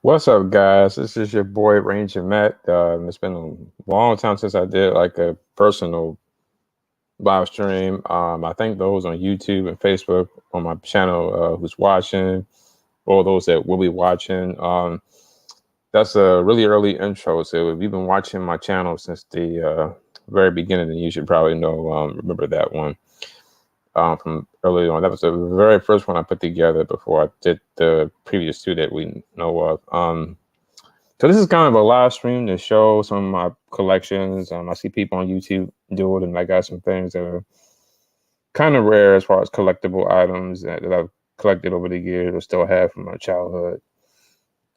What's up, guys? This is your boy Ranger Matt. It's been a long time since I did like a personal live stream. I thank those on YouTube and Facebook on my channel who's watching, or those that will be watching. That's a really early intro. So if you've been watching my channel since the very beginning, then you should probably remember that one from early on. That was the very first one I put together before I did the previous two that we know of. So this is kind of a live stream to show some of my collections. I see people on YouTube do it, and I got some things that are kind of rare as far as collectible items that I've collected over the years or still have from my childhood.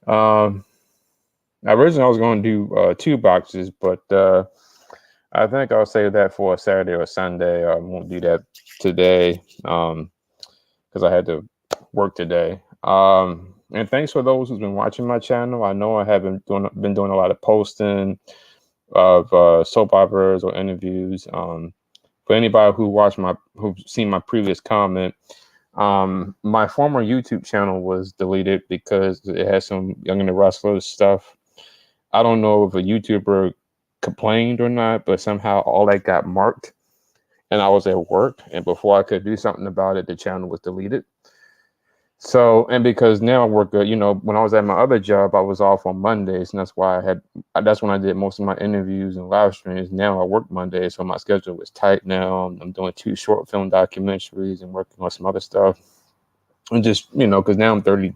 Um, Originally, I was going to do two boxes, but I think I'll save that for a Saturday or Sunday. I won't do that today because I had to work today. And thanks for those who's been watching my channel. I know I haven't been doing a lot of posting of soap operas or interviews. For anybody who've seen my previous comment, my former YouTube channel was deleted because it had some Young and the Restless stuff. I don't know if a YouTuber complained or not, but somehow all that got marked, and I was at work, and before I could do something about it, the channel was deleted. So, and because now I work, when I was at my other job, I was off on Mondays, and that's when I did most of my interviews and live streams. Now I work Mondays, so my schedule is tight now. I'm doing two short film documentaries and working on some other stuff. And just, because now I'm 30,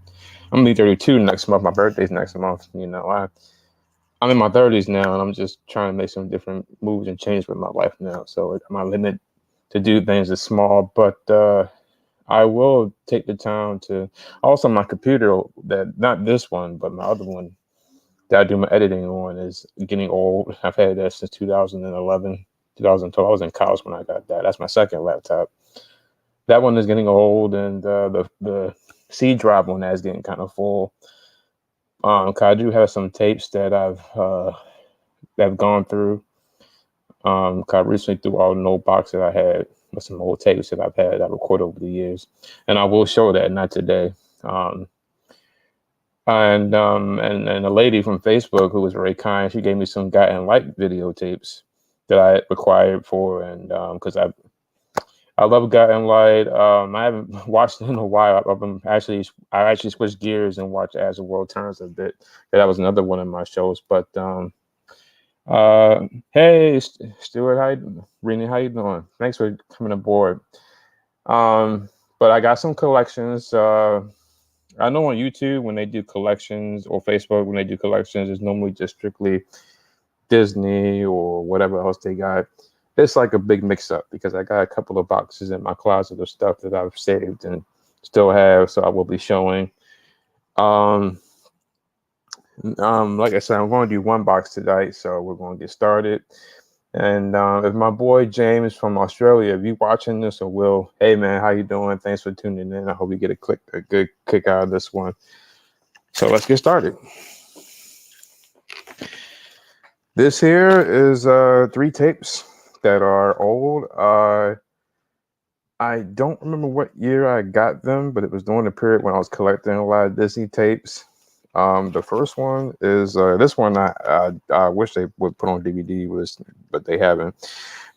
I'm gonna be 32 next month. My birthday's next month. I'm in my 30s now, and I'm just trying to make some different moves and change with my life now. So my limit to do things is small, but I will take the time to also my computer, that not this one, but my other one that I do my editing on, is getting old. I've had that since 2011, 2012. I was in college when I got that. That's my second laptop. That one is getting old, and the C drive on that is getting kind of full. 'Cause I do have some tapes that I've gone through. 'Cause I recently threw all the old box that I had with some old tapes that I recorded over the years, and I will show that, not today. Um, and a lady from Facebook who was very kind, she gave me some Guiding Light videotapes that I required for, and because I love Guiding Light. I haven't watched it in a while. I actually switched gears and watched As the World Turns a bit. That was another one of my shows, but uh, hey, Stuart, Renee, how you doing? Thanks for coming aboard. Um, but I got some collections. I know on YouTube when they do collections, or Facebook when they do collections, it's normally just strictly Disney or whatever else they got. It's like a big mix-up because I got a couple of boxes in my closet of stuff that I've saved and still have, so I will be showing. Um, like I said, I'm going to do one box tonight, so we're going to get started. And if my boy James from Australia, if you watching this, or Will, hey man, how you doing? Thanks for tuning in. I hope you get a good kick out of this one. So let's get started. This here is three tapes that are old. I don't remember what year I got them, but it was during the period when I was collecting a lot of Disney tapes. The first one is this one. I wish they would put on DVD, but they haven't.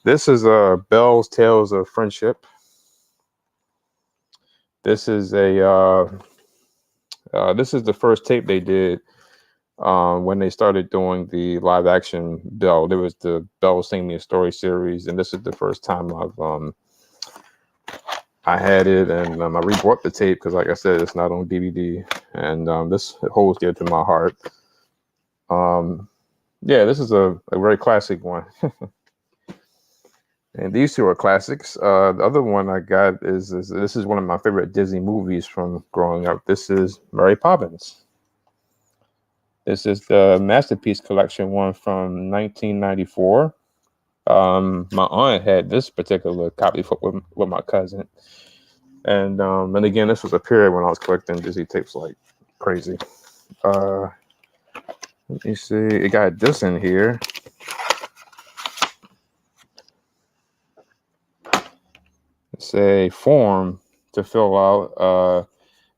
This is Belle's Tales of Friendship. This is this is the first tape they did when they started doing the live action Belle. There was the Belle Sing Me a Story series, and this is the first time I had it, and I rebought the tape because, like I said, it's not on DVD, and this holds dear to my heart. Yeah, this is a very classic one. And these two are classics. The other one I got is this is one of my favorite Disney movies from growing up. This is Mary Poppins. This is the Masterpiece Collection one from 1994. My aunt had this particular copy with my cousin. And again, this was a period when I was collecting Disney tapes like crazy. Let me see. It got this in here. It's a form to fill out.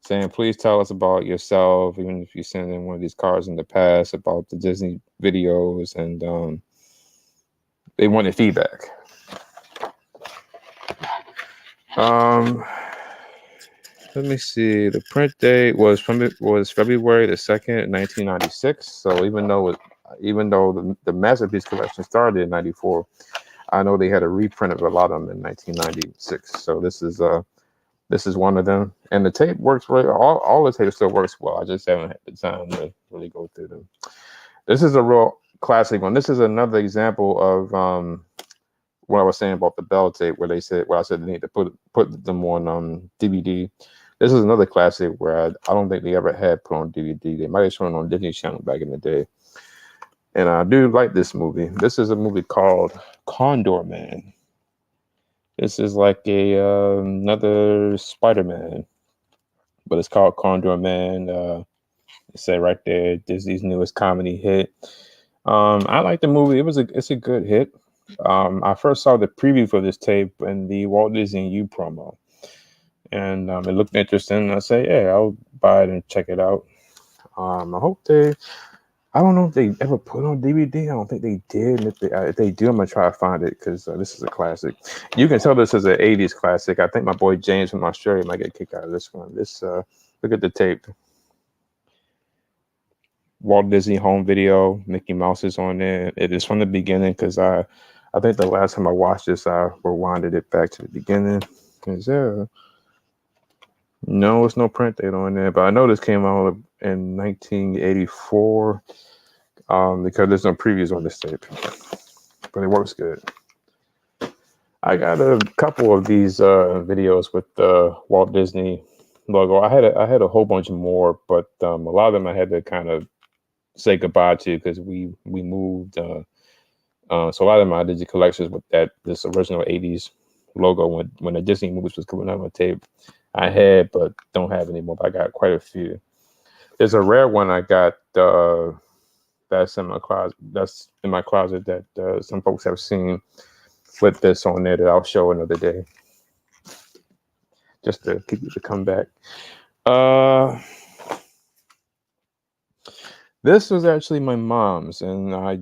saying, please tell us about yourself, even if you sent in one of these cards in the past about the Disney videos, and they wanted feedback. Let me see. The print date was February the 2nd, 1996. So even though the Masterpiece collection started in '94, I know they had a reprint of a lot of them in 1996. So this is one of them, and the tape works really. All the tape still works well. I just haven't had the time to really go through them. This is a real classic one. This is another example of what I was saying about the Bell tape, where I said they need to put them on DVD. This is another classic where I don't think they ever had put on DVD. They might have shown it on Disney Channel back in the day. And I do like this movie. This is a movie called Condorman. This is like another Spider-Man, but it's called Condorman. It said right there, Disney's newest comedy hit. I like the movie. It's a good hit. I first saw the preview for this tape in the Walt Disney U promo, and it looked interesting. I said, yeah, I'll buy it and check it out. I don't know if they ever put on DVD. I don't think they did. And if they do, I'm gonna try to find it, because this is a classic. You can tell this is an '80s classic. I think my boy James from Australia might get a kick out of this one. Look at the tape. Walt Disney Home Video. Mickey Mouse is on there. It is from the beginning, because I think the last time I watched this, I rewinded it back to the beginning. No, it's no print date on there, but I know this came out in 1984, because there's no previews on this tape, but it works good. I got a couple of these videos with the Walt Disney logo. I had a whole bunch more, but a lot of them I had to kind of say goodbye to, because we moved. So a lot of my Disney collections with this original '80s logo when the Disney movies was coming out on tape, I had, but don't have anymore. But I got quite a few. There's a rare one I got that's in my closet. That's in my closet that some folks have seen with this on there that I'll show another day, just to keep you to come back. This was actually my mom's, and I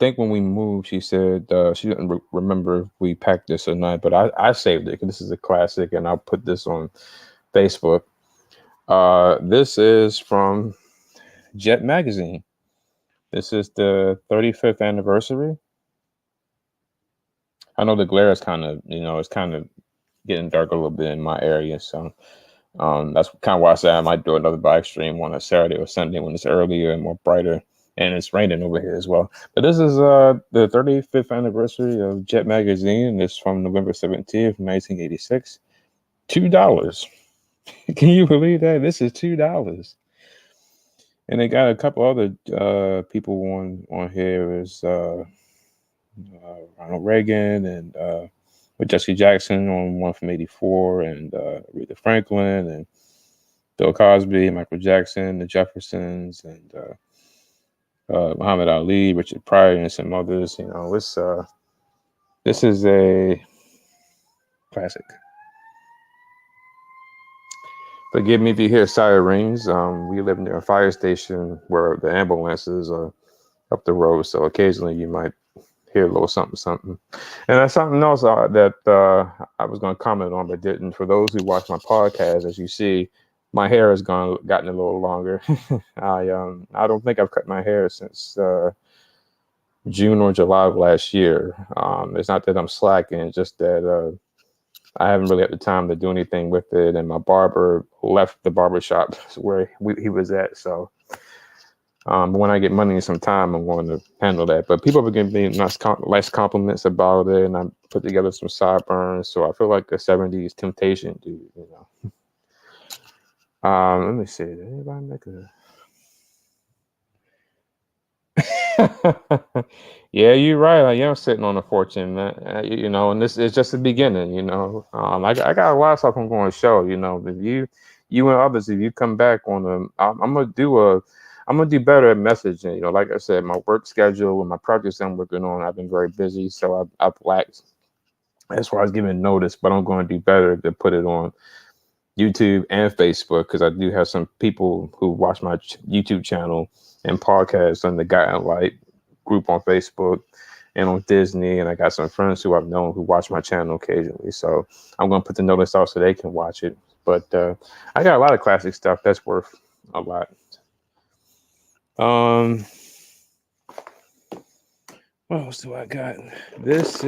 think when we moved, she said she didn't remember if we packed this or not, but I saved it because this is a classic, and I'll put this on Facebook. This is from Jet Magazine. This is the 35th anniversary. I know the glare is it's kind of getting dark a little bit in my area, so that's kind of why I said I might do another bike stream on a Saturday or Sunday when it's earlier and more brighter, and it's raining over here as well. But this is the 35th anniversary of Jet Magazine, and it's from November 17th, 1986. $2. Can you believe that? This is $2. And they got a couple other people on here. Is Ronald Reagan and with Jesse Jackson on one from '84, and Aretha Franklin and Bill Cosby, Michael Jackson, the Jeffersons, and Muhammad Ali, Richard Pryor, and some others. This is a classic. Forgive me if you hear sirens. We live near a fire station where the ambulances are up the road, so occasionally you might hear a little something. And that's something else that I was going to comment on, but didn't. For those who watch my podcast, as you see, my hair has gotten a little longer. I don't think I've cut my hair since June or July of last year. It's not that I'm slacking, it's just that I haven't really had the time to do anything with it, and my barber left the barbershop where he was at. So when I get money and some time, I'm going to handle that. But people have given me nice compliments about it, and I put together some sideburns. So I feel like a '70s Temptation dude, Let me see. Did anybody make a? Yeah, you're right. I am sitting on a fortune, man. And this is just the beginning. I got a lot of stuff I'm going to show. If you and others, if you come back on I'm gonna do better at messaging. Like I said, my work schedule and my projects I'm working on, I've been very busy, so I've lacked as far as giving notice. But I'm going to do better to put it on YouTube and Facebook, because I do have some people who watch my YouTube channel and podcasts on the Guiding Light group on Facebook and on Disney. And I got some friends who I've known who watch my channel occasionally. So I'm going to put the notice out so they can watch it. But I got a lot of classic stuff that's worth a lot. What else do I got? This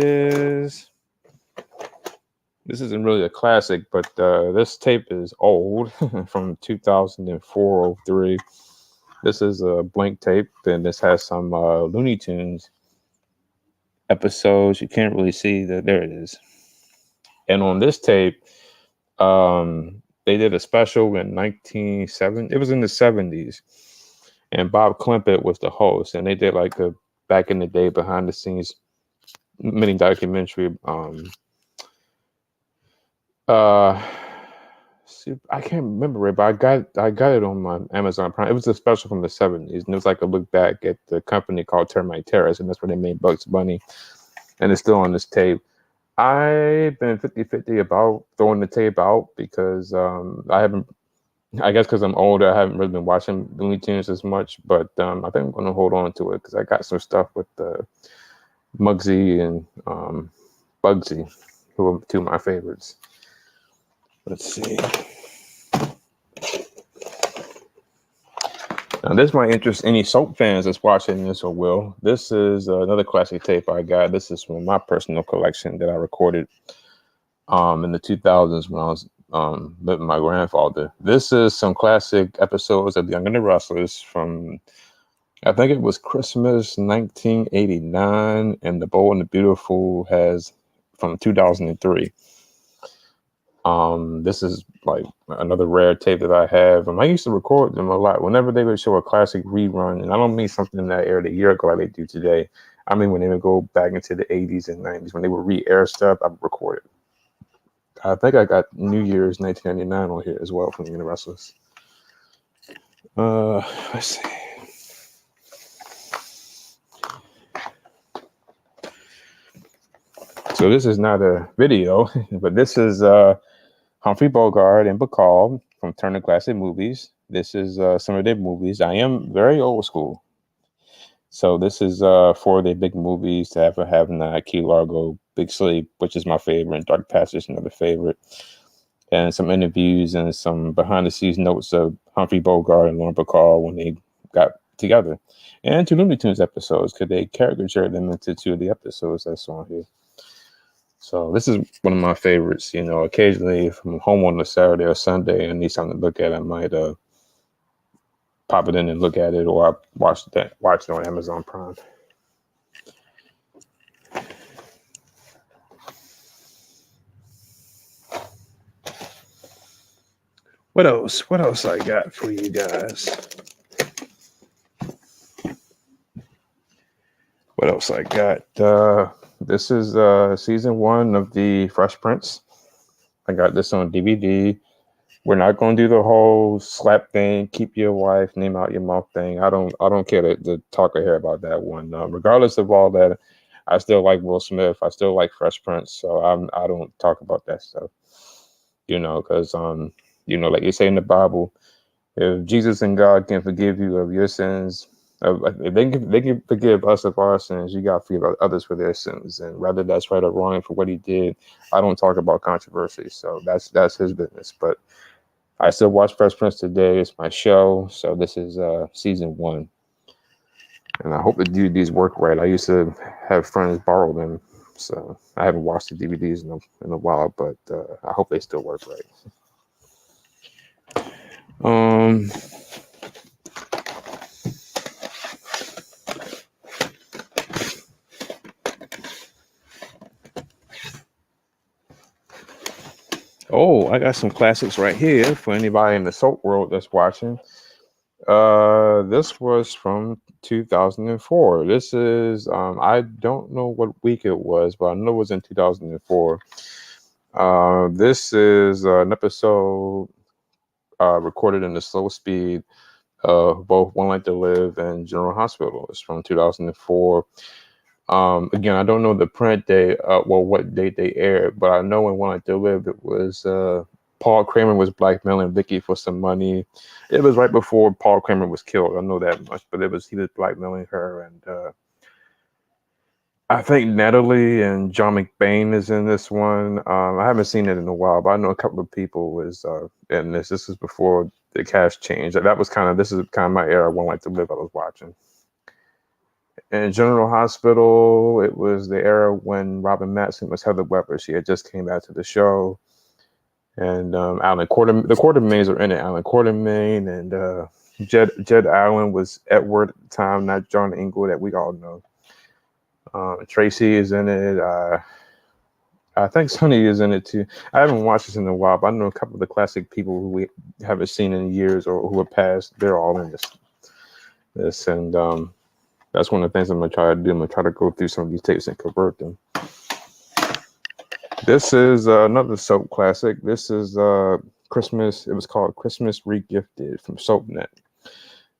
isn't really a classic, but this tape is old from 2004 03. This is a blank tape, and this has some Looney Tunes episodes. You can't really see that. There it is. And on this tape, they did a special in 1970. It was in the 70s, and Bob Clement was the host, and they did like a back in the day behind the scenes mini documentary. I can't remember it, but I got it on my Amazon Prime. It was a special from the 70s, and it was like a look back at the company called Termite Terrace, and that's where they made Bugs Bunny, and it's still on this tape. I've been 50-50 about throwing the tape out because I guess because I'm older, I haven't really been watching Looney Tunes as much, but I think I'm going to hold on to it because I got some stuff with Muggsy and Bugsy, who are two of my favorites. Let's see. Now, this might interest any soap fans that's watching this or will. This is another classic tape I got. This is from my personal collection that I recorded in the 2000s when I was with my grandfather. This is some classic episodes of Young and the Restless from, I think it was Christmas 1989, and The Bold and the Beautiful has from 2003. This is like another rare tape that I have. I used to record them a lot. Whenever they would show a classic rerun, and I don't mean something that aired a year ago like they do today. I mean when they would go back into the 80s and 90s, when they would re-air stuff, I would record it. I think I got New Year's 1999 on here as well from the Restless. Let's see. So this is not a video, but this is Humphrey Bogart and Bacall from Turner Classic Movies. This is some of their movies. I am very old school. So this is four of their big movies: To Have or Have Not, Key Largo, Big Sleep, which is my favorite, Dark Passage, another favorite, and some interviews and some behind-the-scenes notes of Humphrey Bogart and Lauren Bacall when they got together, and two Looney Tunes episodes because they caricatured them into two of the episodes that's on here. So this is one of my favorites. You know, occasionally if I'm home on a Saturday or Sunday and I need something to look at, I might pop it in and look at it, or I watch it on Amazon Prime. What else? What else I got for you guys? What else I got? This is season 1 of the Fresh Prince. I got this on DVD. We're not going to do the whole slap thing, keep your wife, name out your mouth thing. I don't care to talk or hear about that one. Regardless of all that, I still like Will Smith. I still like Fresh Prince. So I don't talk about that stuff. You know, because you know, like they say in the Bible, if Jesus and God can forgive you of your sins, if they can forgive us of our sins, you got to forgive others for their sins. And whether that's right or wrong for what he did, I don't talk about controversy. So that's his business. But I still watch Fresh Prince today. It's my show. So this is season 1. And I hope the DVDs work right. I used to have friends borrow them. So I haven't watched the DVDs in a while, but I hope they still work right. Oh, I got some classics right here for anybody in the soap world that's watching. This was from 2004. This is I don't know what week it was, but I know it was in 2004. This is an episode recorded in the slow speed of both One Life to Live and General Hospital. It's from 2004. Again, I don't know the print date, what date they aired, but I know in One Life to Live it was Paul Kramer was blackmailing Vicky for some money. It was right before Paul Kramer was killed. I know that much, but he was blackmailing her, and I think Natalie and John McBain is in this one. I haven't seen it in a while, but I know a couple of people was in this. This is before the cast changed. This is kind of my era. One Life to Live I was watching. In General Hospital, it was the era when Robin Madsen was Heather Weber. She had just came back to the show. And Alan Quartermain, the Quartermains are in it. Alan Quartermain and Jed Allen was Edward at the time, not John Ingle that we all know. Tracy is in it. I think Sonny is in it too. I haven't watched this in a while, but I know a couple of the classic people who we haven't seen in years or who are passed. They're all in this, and that's one of the things I'm gonna try to do. I'm gonna try to go through some of these tapes and convert them. This is another soap classic. This is Christmas. It was called Christmas Regifted from SoapNet.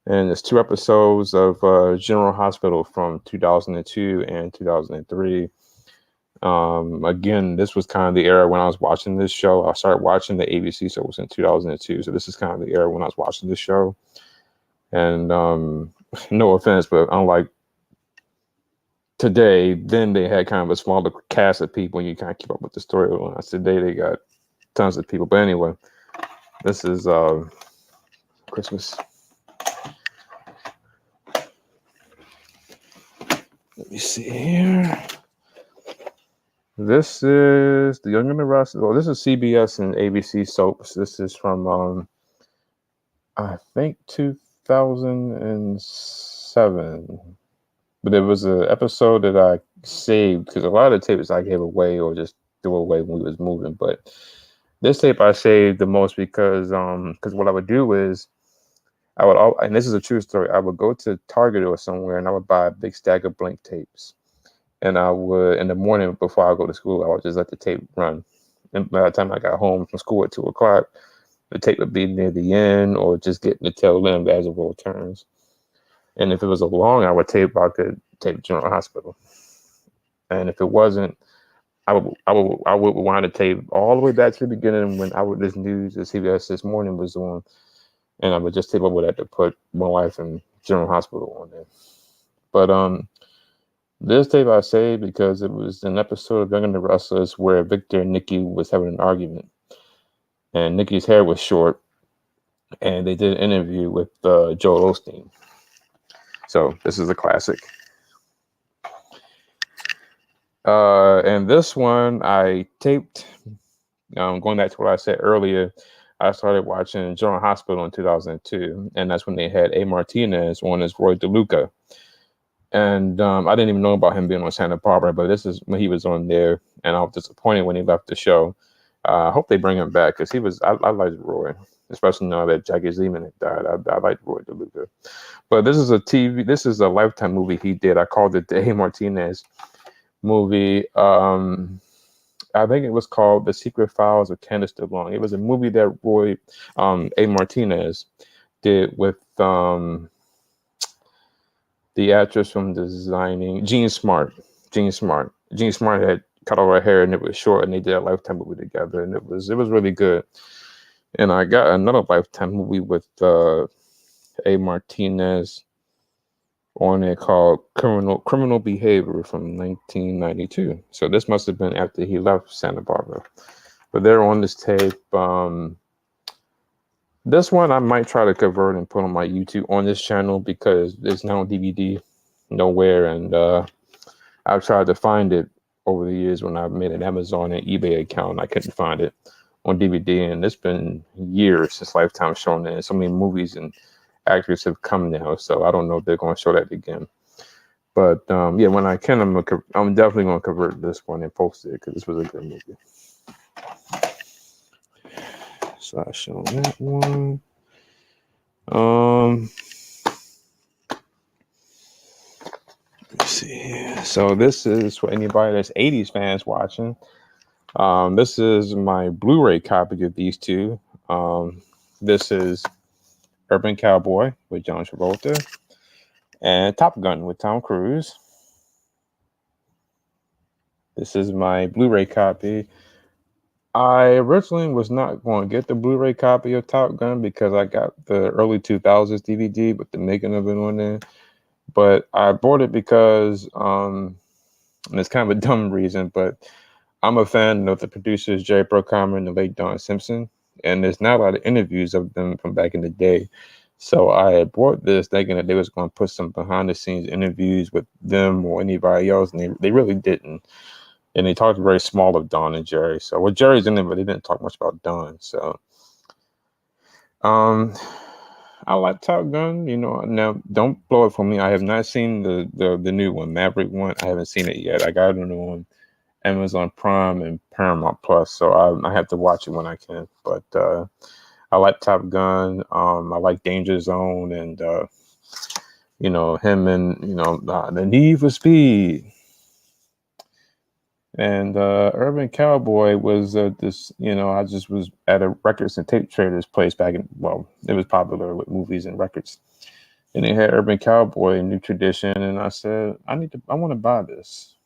And it's 2 episodes of General Hospital from 2002 and 2003. Again, this was kind of the era when I was watching this show. I started watching the ABC shows in 2002. So this is kind of the era when I was watching this show. And no offense, but unlike today, then they had kind of a smaller cast of people and you kind of keep up with the storylines. Today they got tons of people. But anyway, this is Christmas. Let me see here. This is The Young and the Restless. Well, this is CBS and ABC soaps. This is from, I think, 2007. But there was an episode that I saved because a lot of the tapes I gave away or just threw away when we was moving. But this tape I saved the most because what I would do is and this is a true story, I would go to Target or somewhere and I would buy a big stack of blank tapes. And I would, in the morning before I go to school, I would just let the tape run. And by the time I got home from school at 2 o'clock, the tape would be near the end or just getting the tail end as the roll turns. And if it was a long hour tape, I could tape General Hospital. And if it wasn't, I would wind the tape all the way back to the beginning when Eyewitness News at CBS This Morning was on. And I would just tape over that to put My Life in General Hospital on there. But this tape I saved because it was an episode of Young and the Restless where Victor and Nikki was having an argument. And Nikki's hair was short. And they did an interview with Joel Osteen. So this is a classic. And this one I taped, going back to what I said earlier, I started watching General Hospital in 2002, and that's when they had A. Martinez on as Roy DeLuca. And I didn't even know about him being on Santa Barbara, but this is when he was on there, and I was disappointed when he left the show. I hope they bring him back because I liked Roy, especially now that Jackie Zeman had died. I liked Roy DeLuca. But this is a Lifetime movie he did. I called it the A. Martinez movie. I think it was called The Secret Files of Candace DeLong. It was a movie that Roy A. Martinez did with the actress from Designing, Jean Smart. Jean Smart had cut all her hair and it was short, and they did a Lifetime movie together, and it was really good. And I got another Lifetime movie with A. Martinez on it called Criminal Behavior from 1992. So this must have been after he left Santa Barbara. But they're on this tape. This one I might try to convert and put on my YouTube on this channel because it's not on DVD nowhere. And I've tried to find it over the years when I made an Amazon and eBay account. I couldn't find it on DVD. And it's been years since Lifetime shown it. And so many movies and actors have come now, so I don't know if they're going to show that again. But yeah, when I can, I'm definitely going to convert this one and post it because this was a good movie. So I show that one. Let's see here. So this is for anybody that's 80s fans watching. This is my Blu-ray copy of these two. This is Urban Cowboy with John Travolta and Top Gun with Tom Cruise. This is my Blu-ray copy I originally was not going to get the Blu-ray copy of Top Gun because I got the early 2000s DVD with the making of it on there. But I bought it because, and it's kind of a dumb reason, but I'm a fan of the producers Jerry Bruckheimer and the late Don Simpson, and there's not a lot of interviews of them from back in the day. So I had bought this thinking that they was going to put some behind the scenes interviews with them or anybody else, and they really didn't. And they talked very small of Don and Jerry. So well, Jerry's in it, but they didn't talk much about Don. So um I like Top Gun, you know. Now don't blow it for me. I have not seen the new one, Maverick one. I haven't seen it yet. I got it on Amazon Prime and Paramount Plus, so I have to watch it when I can. But I like Top Gun. I like Danger Zone, and you know, him and the Need for Speed. And Urban Cowboy was this, you know, I just was at a records and tape traders place back in, well, it was popular with movies and records. And they had Urban Cowboy, New Tradition, and I said, I want to buy this.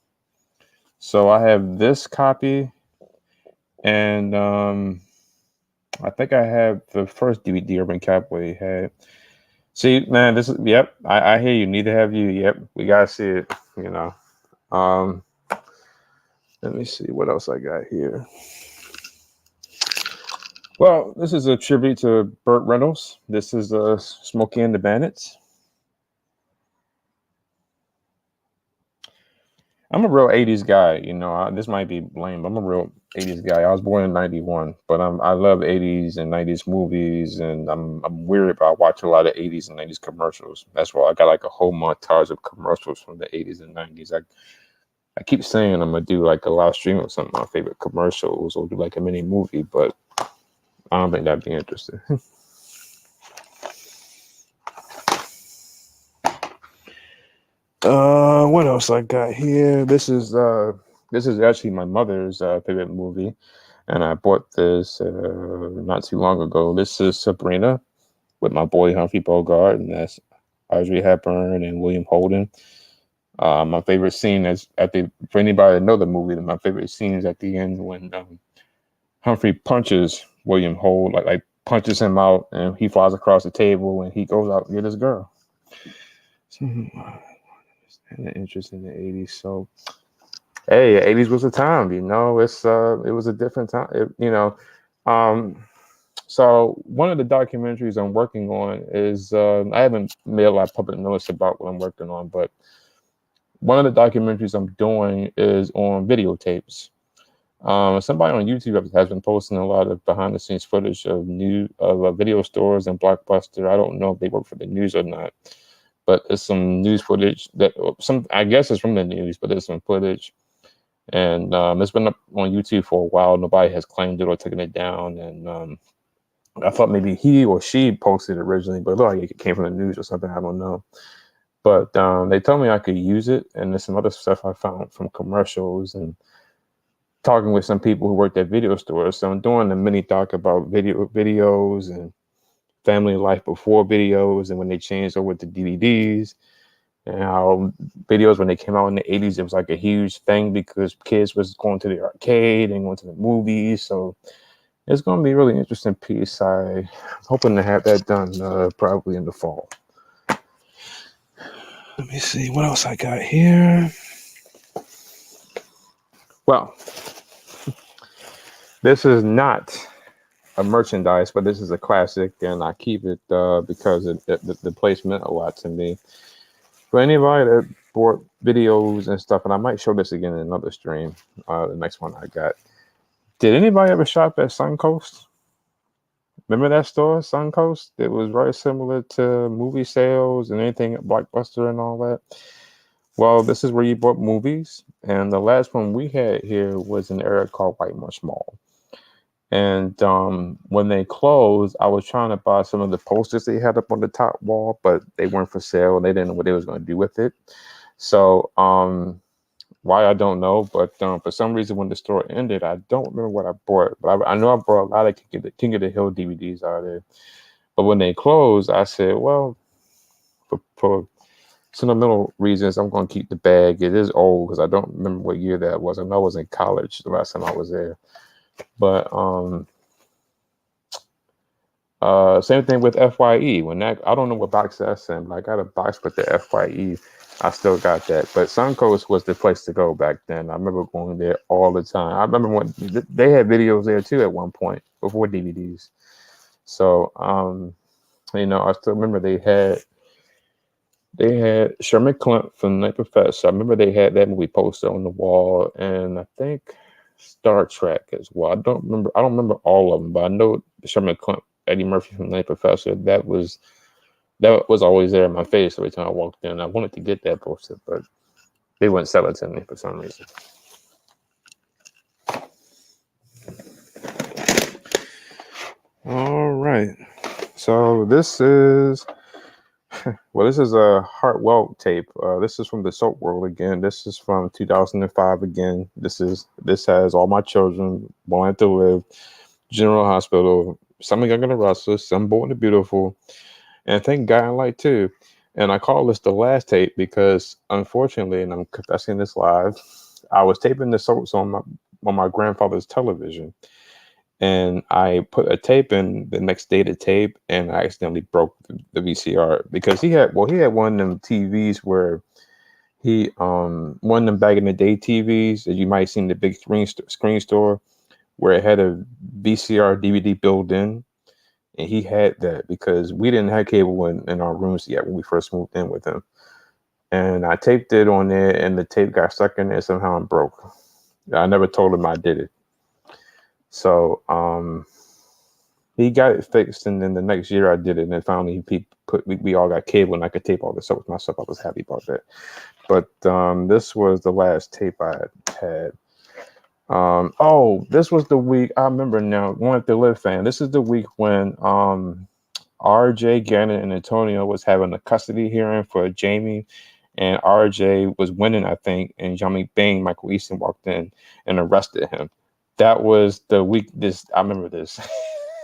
So I have this copy, and I think I have the first DVD Urban Cowboy had. See, man, this is, yep, I hear you. Neither have you. Yep, we gotta see it, you know. Um, Let me see what else I got here. Well, this is a tribute to Burt Reynolds. This is Smokey and the Bandits. I'm a real 80s guy, you know. This might be lame, but I'm a real 80s guy. I was born in 91, but I love 80s and 90s movies, and I'm weird about watching a lot of 80s and 90s commercials. That's why I got like a whole montage of commercials from the 80s and 90s. I keep saying I'm gonna do like a live stream of some of my favorite commercials or do like a mini movie, but I don't think that'd be interesting. What else I got here? This is actually my mother's favorite movie, and I bought this not too long ago. This is Sabrina with my boy Humphrey Bogart, and that's Audrey Hepburn and William Holden. My favorite scene is for anybody that know the movie, my favorite scene is at the end when Humphrey punches William Holden, like punches him out, and he flies across the table, and he goes out and get his girl. So, and the interest in the 80s. So, hey, 80s was a time, you know. It was a different time, you know. So one of the documentaries I'm working on is I haven't made a lot of public notice about what I'm working on, but one of the documentaries I'm doing is on videotapes. Somebody on YouTube has been posting a lot of behind the scenes footage of video stores and Blockbuster. I don't know if they work for the news or not, but it's some news footage I guess it's from the news, but there's some footage, and it's been up on YouTube for a while. Nobody has claimed it or taken it down, and I thought maybe he or she posted it originally, but it looked like it came from the news or something. I don't know. But they told me I could use it, and there's some other stuff I found from commercials and talking with some people who worked at video stores. So I'm doing a mini doc about videos and family life before videos and when they changed over to DVDs, and how videos, when they came out in the 80s, it was like a huge thing because kids was going to the arcade and going to the movies. So it's going to be a really interesting piece. I'm hoping to have that done probably in the fall. Let me see what else I got here. Well, this is not a merchandise, but this is a classic, and I keep it because the place meant a lot to me. For anybody that bought videos and stuff, and I might show this again in another stream, the next one I got. Did anybody ever shop at Suncoast? Remember that store, Suncoast? It was very similar to movie sales and anything at Blockbuster and all that. Well, this is where you bought movies, and the last one we had here was an area called White Marsh Mall. And when they closed, I was trying to buy some of the posters they had up on the top wall, but they weren't for sale, and they didn't know what they was going to do with it. So why, I don't know, but for some reason when the store ended, I don't remember what I bought, but I know I bought a lot of King of the Hill DVDs out of there. But when they closed, I said, well, for sentimental reasons, I'm going to keep the bag. It is old because I don't remember what year that was. I know I was in college the last time I was there. But same thing with FYE. When that, I don't know what box that's in, but I got a box with the FYE. I still got that. But Suncoast was the place to go back then. I remember going there all the time. I remember when they had videos there too at one point before DVDs. So I still remember they had Sherman Klump from Night Professor. I remember they had that movie poster on the wall, and I think Star Trek as well. I don't remember all of them, but I know Sherman Klump, Eddie Murphy from Night Professor. That was always there in my face every time I walked in. I wanted to get that poster, but they wouldn't sell it to me for some reason. All right. So this is a Hartwell tape. This is from the Soap World again. This is from 2005 again. This has All My Children, Born to Live, General Hospital, Some Young and the Restless, Some Bold and the Beautiful, and I think Guy and Light too. And I call this the last tape because, unfortunately, and I'm confessing this live, I was taping the soaps on my grandfather's television, and I put a tape in the next day to tape, and I accidentally broke the VCR because he had one of them TVs where one of them back in the day TVs that you might see in the big screen store where it had a VCR DVD built in. And he had that because we didn't have cable in our rooms yet when we first moved in with him. And I taped it on there, and the tape got stuck in there somehow and broke. I never told him I did it. So he got it fixed, and then the next year I did it, and then finally we all got cable, and I could tape all the soaps myself. I was happy about that. But this was the last tape I had. This was the week, I remember now, Wanted to Live fan. This is the week when RJ, Gannon, and Antonio was having a custody hearing for Jamie, and RJ was winning, I think, and Johnny Bang, Michael Easton walked in and arrested him. That was the week. I remember this.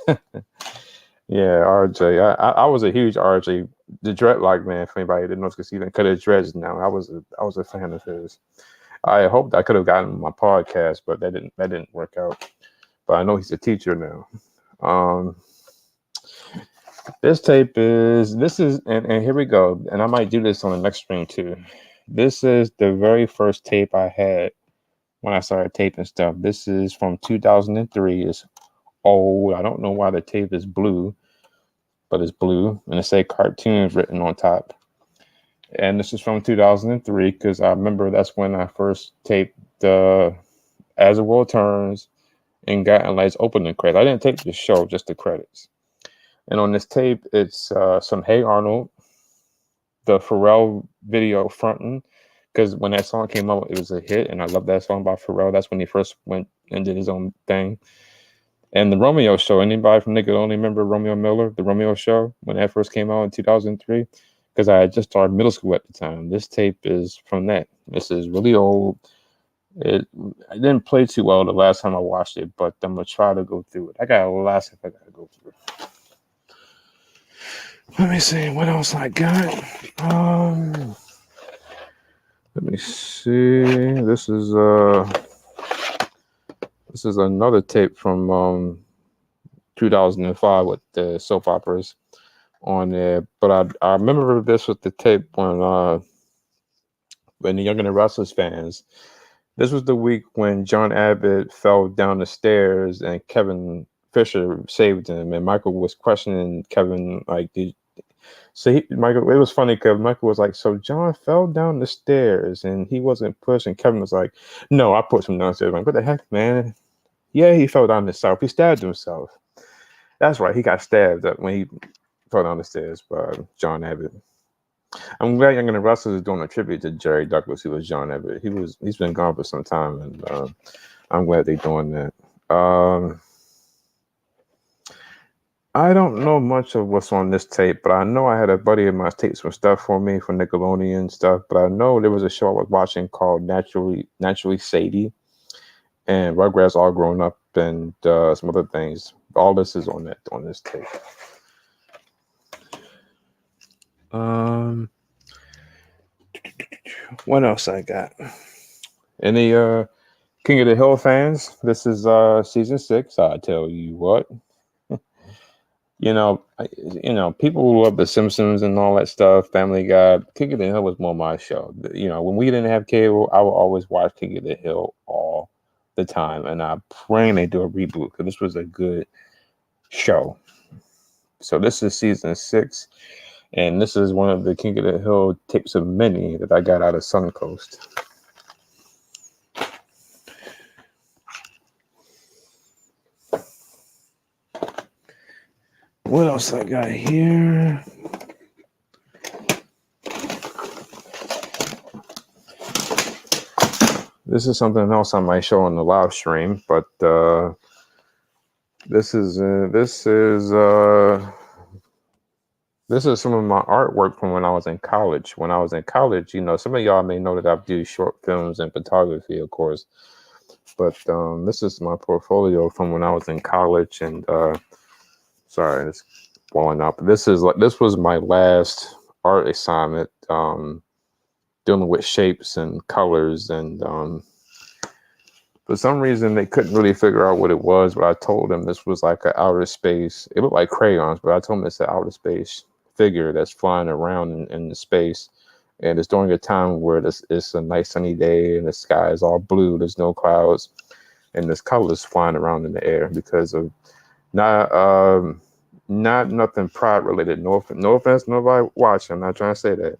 Yeah, RJ. I was a huge RJ, the dreadlock man. For anybody that knows, because he didn't cut his dreads now. I was a fan of his. I hoped I could have gotten my podcast, but that didn't work out. But I know he's a teacher now. This is and here we go. And I might do this on the next stream too. This is the very first tape I had when I started taping stuff. This is from 2003. It's old. I don't know why the tape is blue, but it's blue, and it say cartoons written on top. And this is from 2003 because I remember that's when I first taped As the World Turns and Guiding Lights opening credits. I didn't tape the show, just the credits. And on this tape, it's some Hey Arnold, the Pharrell video fronting, because when that song came out, it was a hit, and I love that song by Pharrell. That's when he first went and did his own thing. And the Romeo Show. Anybody from Nickelodeon remember Romeo Miller, the Romeo Show, when that first came out in 2003? Because I had just started middle school at the time. This tape is from that. This is really old. I didn't play too well the last time I watched it, but I'm gonna try to go through it. I got a lot of stuff I gotta go through. Let me see what else I got. Let me see. This is another tape from 2005 with the soap operas on there. But I remember this with the tape when the Young and the Restless fans. This was the week when John Abbott fell down the stairs and Kevin Fisher saved him, and Michael was questioning Kevin like, Michael, it was funny because Michael was like, so John fell down the stairs and he wasn't pushed, and Kevin was like, no, I pushed him downstairs. I'm like, what the heck, man? Yeah, he fell down the stairs. He stabbed himself. That's right, he got stabbed when he fell down the stairs by John Abbott. I'm glad Young and the Restless is doing a tribute to Jerry Douglas, who was John Abbott. He's been gone for some time, and I'm glad they're doing that. I don't know much of what's on this tape, but I know I had a buddy of mine tape some stuff for me for Nickelodeon stuff. But I know there was a show I was watching called Naturally Sadie, and Rugrats All Grown Up, and some other things. All this is on this tape. What else I got? Any King of the Hill fans, this is season 6. I tell you what, people who love The Simpsons and all that stuff, Family Guy. King of the Hill was more my show. When we didn't have cable, I would always watch King of the Hill all the time, and I'm praying they do a reboot because this was a good show. So this is season 6, and this is one of the King of the Hill tapes of many that I got out of Suncoast. What else I got here? This is something else I might show on the live stream, but this is some of my artwork from when I was in college. When I was in college, some of y'all may know that I do short films and photography, of course. But this is my portfolio from when I was in college, and sorry, it's blowing up. This was my last art assignment, dealing with shapes and colors, and for some reason they couldn't really figure out what it was. But I told them this was like an outer space. It looked like crayons, but I told them it's an outer space figure that's flying around in the space, and it's during a time where it's a nice sunny day and the sky is all blue. There's no clouds, and this color is flying around in the air because of not nothing pride related. No offense, nobody watching. I'm not trying to say that,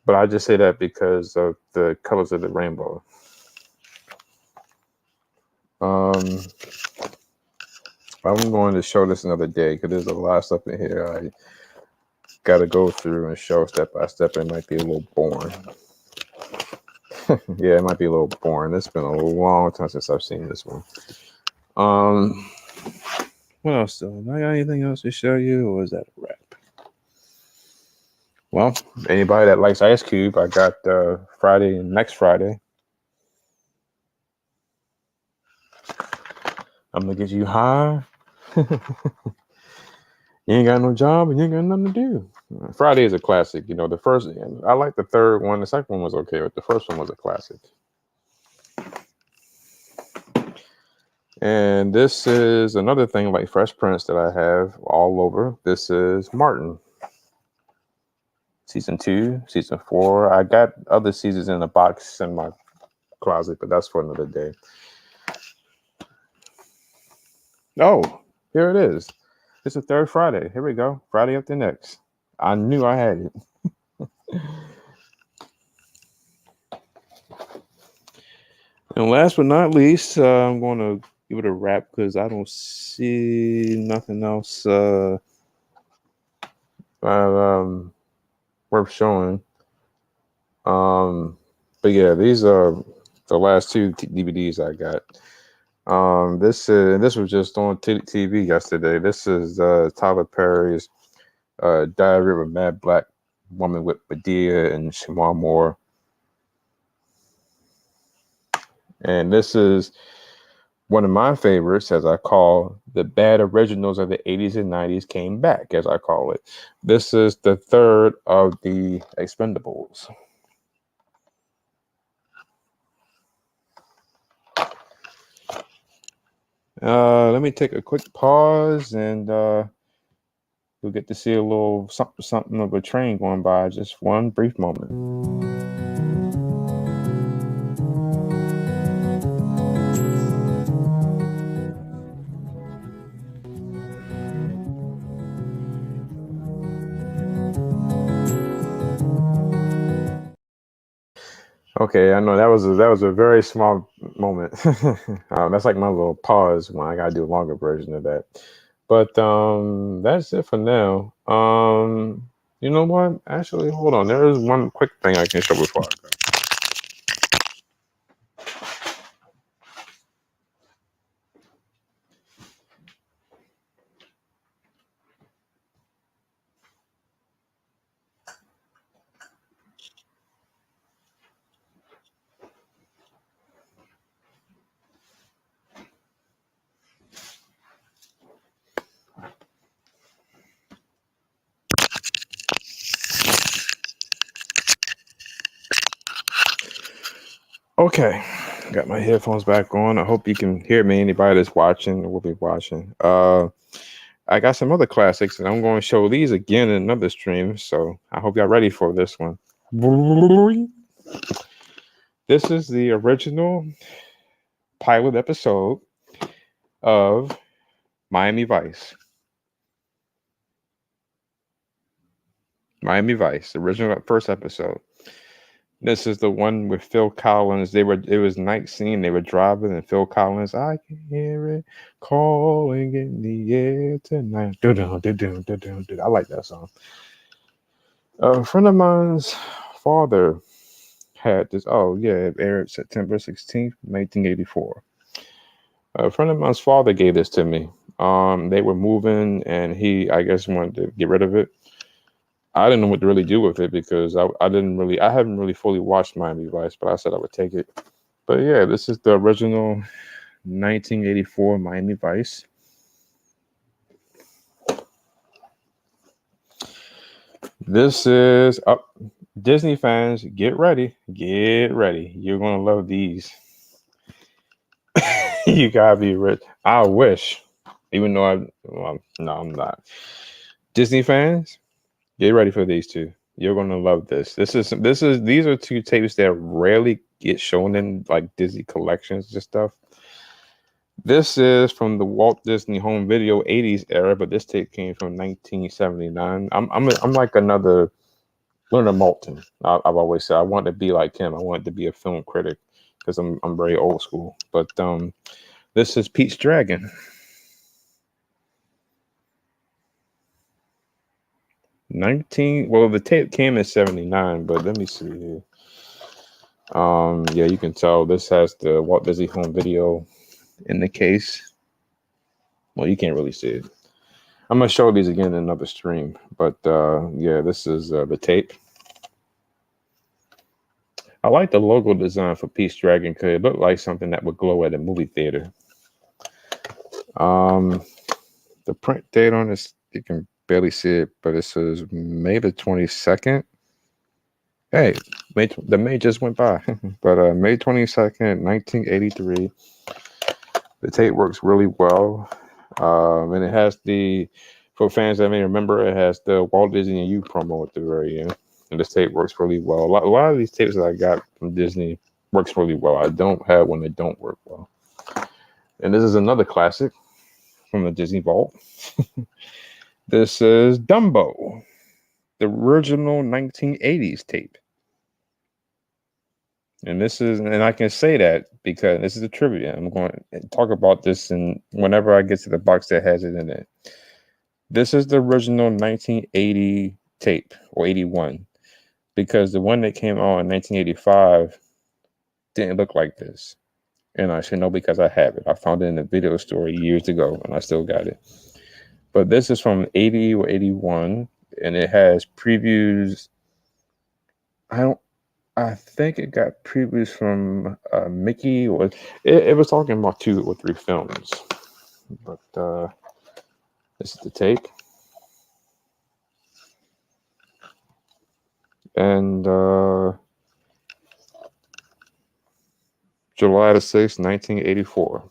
but I just say that because of the colors of the rainbow. I'm going to show this another day because there's a lot of stuff in here I got to go through and show step by step. It might be a little boring. Yeah, it might be a little boring. It's been a long time since I've seen this one. What else though? I got anything else to show you, or is that a wrap? Well, anybody that likes Ice Cube, I got next Friday. I'm gonna get you high. You ain't got no job and you ain't got nothing to do. Friday is a classic. The first, I like the third one. The second one was okay, but the first one was a classic. And this is another thing like Fresh Prince that I have all over. This is Martin. Season 2, season 4. I got other seasons in a box in my closet, but that's for another day. Oh, here it is. It's the third Friday. Here we go. Friday after next. I knew I had it. And last but not least, I'm going to give it a wrap because I don't see nothing else worth showing. But yeah, these are the last 2 DVDs I got. This was just on TV yesterday. This is Tyler Perry's Diary of a Mad Black Woman with Medea and Shemar Moore. And this is one of my favorites, as I call the bad originals of the 80s and 90s came back, as I call it. This is the third of the Expendables. Let me take a quick pause, and you'll get to see a little something of a train going by. Just one brief moment. Okay, I know that was a very small moment. That's like my little pause when I gotta do a longer version of that. But that's it for now. You know what? Actually, hold on. There is one quick thing I can show before I go. Okay, Got my headphones back on. I hope you can hear me. Anybody that's watching or will be watching. I got some other classics, and I'm going to show these again in another stream. So I hope y'all ready for this one. This is the original pilot episode of Miami Vice. Miami Vice, the original first episode. This is the one with Phil Collins. It was night scene. They were driving, and Phil Collins, I can hear it calling in the air tonight. I like that song. A friend of mine's father had this. Oh yeah, it aired September 16th, 1984. A friend of mine's father gave this to me. They were moving, and he, I guess, wanted to get rid of it. I didn't know what to really do with it because I haven't really fully watched Miami Vice, but I said I would take it. But yeah, this is the original 1984 Miami Vice. This is up. Disney fans, get ready. Get ready. You're going to love these. You got to be rich. I wish. Even though I'm not. Disney fans, get ready for these two. You're gonna love this. These are two tapes that rarely get shown in like Disney collections and stuff. This is from the Walt Disney Home Video 80s era, but this tape came from 1979. I'm like another Leonard Maltin. I've always said I want to be like him. I want to be a film critic because I'm very old school. But this is Pete's Dragon. The tape came in 79, but let me see here. Yeah, you can tell this has the Walt Disney Home Video in the case. Well, you can't really see it. I'm gonna show these again in another stream, but yeah, this is the tape. I like the logo design for Pete's Dragon because it looked like something that would glow at a movie theater. The print date on this, you can barely see it, but it says May the 22nd. Hey, the May just went by, but May 22nd, 1983. The tape works really well, and it has for fans that may remember, it has the Walt Disney and You promo at the very end. And this tape works really well. A lot of these tapes that I got from Disney works really well. I don't have one that don't work well. And this is another classic from the Disney Vault. This is Dumbo, the original 1980s tape. And I can say that because this is a trivia. I'm going to talk about this whenever I get to the box that has it in it. This is the original 1980 tape, or 81, because the one that came out in 1985 didn't look like this. And I should know because I have it. I found it in a video store years ago, and I still got it. But this is from 80 or 81, and it has previews. I think it got previews from Mickey, or it was talking about 2 or 3 films. But this is the tape. And July the 6th, 1984.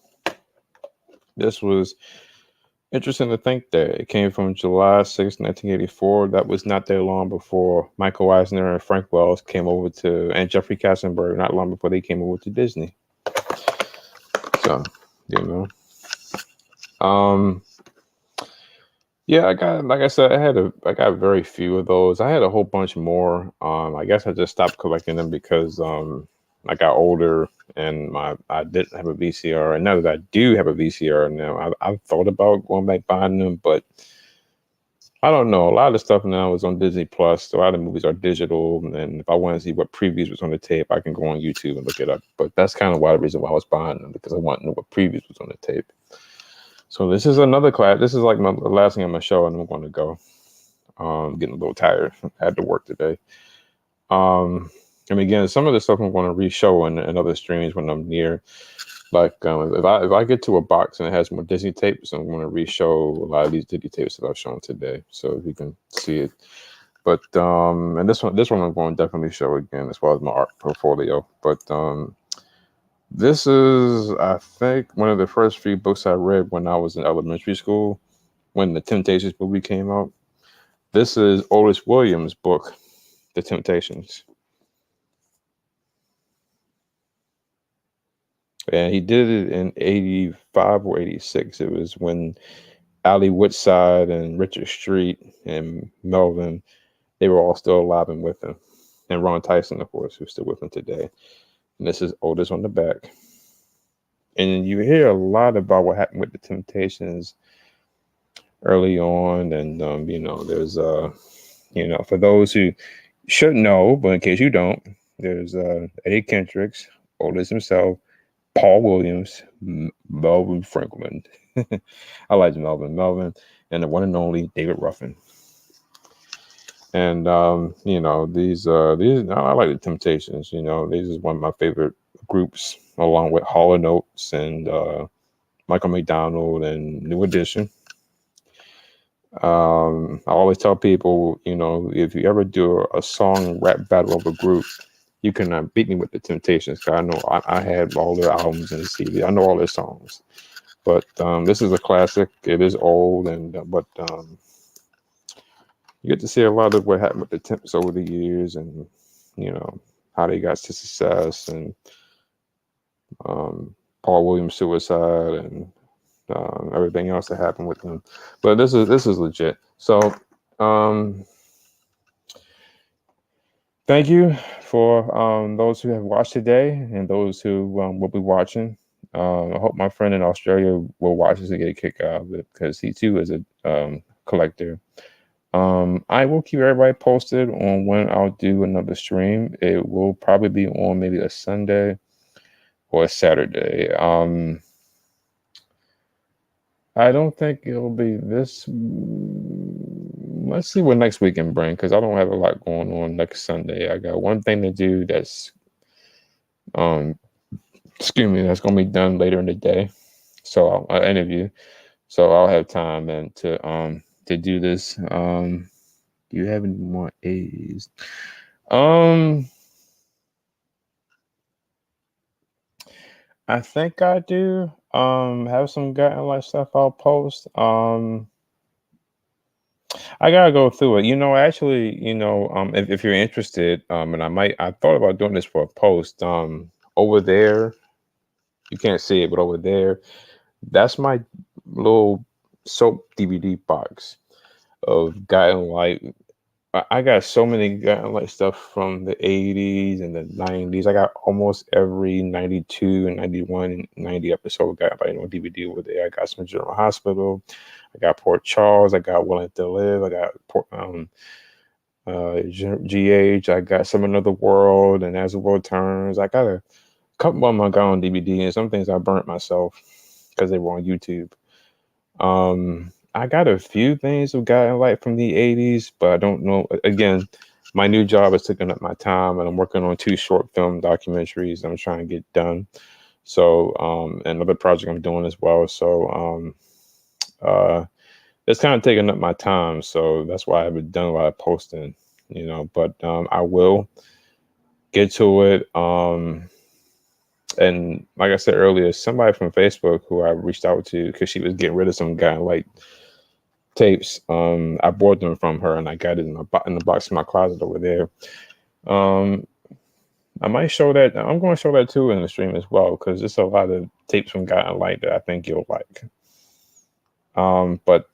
This was interesting to think that it came from July 6th, 1984. That was not that long before Michael Eisner and Frank Wells came over and Jeffrey Katzenberg, not long before they came over to Disney. So, yeah, I got, like I said, I got very few of those. I had a whole bunch more. I guess I just stopped collecting them because I got older and I didn't have a VCR. And now that I do have a VCR now, I've thought about going back buying them, but I don't know. A lot of the stuff now is on Disney Plus. So a lot of the movies are digital. And if I want to see what previews was on the tape, I can go on YouTube and look it up. But that's kind of the reason why I was buying them, because I want to know what previews was on the tape. So this is another class. This is like the last thing I'm going to show, and I'm going to go. Getting a little tired. I had to work today. And again, some of the stuff I'm going to re-show in other streams when I'm near. Like if I get to a box and it has more Disney tapes, I'm going to re-show a lot of these Disney tapes that I've shown today, so you can see it. But and this one I'm going to definitely show again as well as my art portfolio. But This is, I think, one of the first few books I read when I was in elementary school, when the Temptations movie came out. This is Otis Williams' book, The Temptations. And he did it in 85 or 86. It was when Ali Woodside and Richard Street and Melvin, they were all still alive and with him. And Ron Tyson, of course, who's still with him today. And this is Otis on the back. And you hear a lot about what happened with the Temptations early on. And, there's, for those who should know, but in case you don't, there's Eddie Kendricks, Otis himself, Paul Williams, Melvin Franklin. I like Melvin, and the one and only David Ruffin. And these I like the Temptations. These is one of my favorite groups, along with Hall and Oates and Michael McDonald and New Edition. I always tell people, if you ever do a song rap battle of a group, you cannot beat me with the Temptations. Cause I know I had all their albums and CD. I know all their songs, but this is a classic. It is old, but you get to see a lot of what happened with the Temps over the years, and how they got to success, and Paul Williams' suicide, and everything else that happened with them. But this is legit. So thank you for those who have watched today and those who will be watching. I hope my friend in Australia will watch this and get a kick out of it, because he too is a collector. I will keep everybody posted on when I'll do another stream. It will probably be on maybe a Sunday or a Saturday. I don't think it'll be this. Let's see what next week can bring, because I don't have a lot going on next Sunday. I got one thing to do that's, excuse me, that's going to be done later in the day. So I'll interview. So I'll have time and to do this. Do you have any more A's? I think I do. Have some Guiding Light stuff I'll post. I gotta go through it. Actually, if you're interested, and I thought about doing this for a post. Over there, you can't see it, but over there, that's my little soap DVD box of Guiding Light. I got so many Guiding Light stuff from the 80s and the 90s. I got almost every 92 and 91 and 90 episode Guiding Light on DVD over there. I got some General Hospital. I got Port Charles. I got Willing to Live. I got GH. I got Some Another World and As the World Turns. I got a couple of them I got on DVD, and some things I burnt myself because they were on YouTube. I got a few things of Guiding Light from the 80s, but I don't know. Again, my new job is taking up my time, and I'm working on 2 short film documentaries I'm trying to get done. So, another project I'm doing as well. So, it's kind of taking up my time. So that's why I haven't done a lot of posting, but I will get to it. And like I said earlier, somebody from Facebook who I reached out to, because she was getting rid of some Guiding Light tapes. I bought them from her, and I got it in the box in my closet over there. I might show that. I'm going to show that too in the stream as well, because there's a lot of tapes from Guiding Light that I think you'll like. But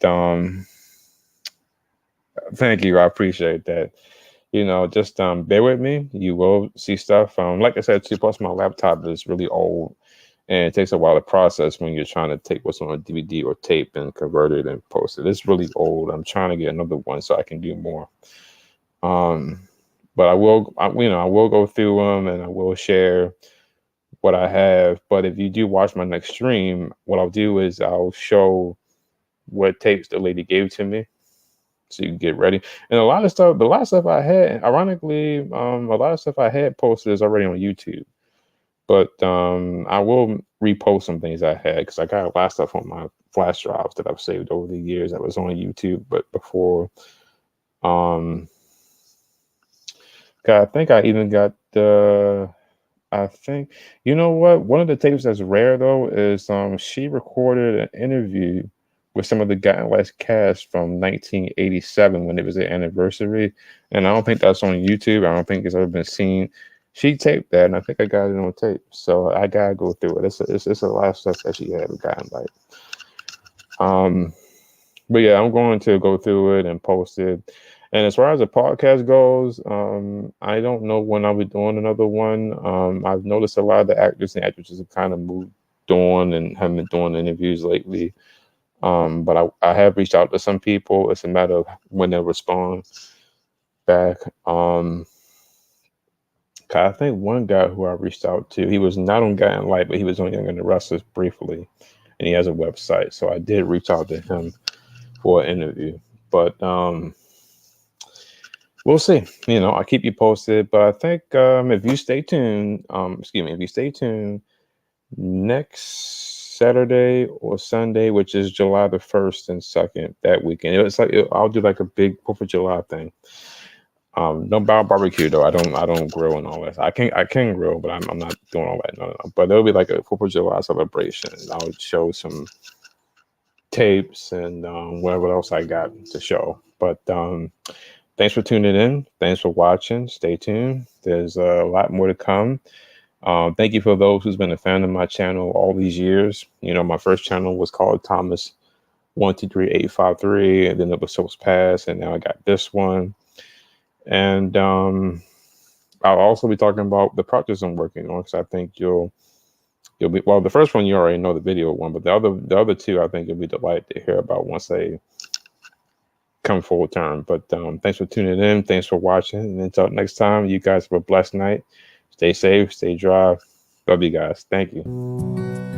thank you. I appreciate that. Just bear with me. You will see stuff. Like I said, too, plus my laptop is really old, and it takes a while to process when you're trying to take what's on a DVD or tape and convert it and post it. It's really old. I'm trying to get another one so I can do more. But I will go through them, and I will share what I have. But if you do watch my next stream, what I'll do is I'll show what tapes the lady gave to me, so you can get ready. And the last stuff I had, ironically, a lot of stuff I had posted is already on YouTube. But I will repost some things I had, because I got a lot of stuff on my flash drives that I've saved over the years that was on YouTube. But before, I think I even got I think you know what? One of the tapes that's rare though is she recorded an interview with some of the Gotten Less cast from 1987 when it was their anniversary, and I don't think that's on YouTube. I don't think it's ever been seen. She taped that, and I think I got it on tape, so I gotta go through it. It's a lot of stuff that she had with Gotten Light. Um, but yeah, I'm going to go through it and post it. And as far as the podcast goes, I don't know when I'll be doing another one. I've noticed a lot of the actors and actresses have kind of moved on and haven't been doing interviews lately. But I have reached out to some people. It's a matter of when they'll respond back. 'Cause I think one guy who I reached out to, he was not on Guiding Light, but he was on Young and the Restless briefly, and he has a website. So I did reach out to him for an interview. But we'll see. You know, I'll keep you posted. But I think if you stay tuned, if you stay tuned next Saturday or Sunday, which is July the 1st and 2nd, that weekend, I'll do like a big 4th of July thing. No barbecue though. I don't grill and all that. I can grill, but I'm not doing all that. No. But there'll be like a 4th of July celebration. I'll show some tapes and whatever else I got to show. But thanks for tuning in. Thanks for watching. Stay tuned. There's a lot more to come. Thank you for those who's been a fan of my channel all these years. You know, my first channel was called Thomas 123853, and then it was Soaps Pass, and now I got this one. And I'll also be talking about the projects I'm working on, because I think you'll be, well, the first one you already know, the video one, but the other two I think you'll be delighted to hear about once they come full term. But thanks for tuning in. Thanks for watching. And until next time, you guys have a blessed night. Stay safe, stay dry. Love you guys. Thank you.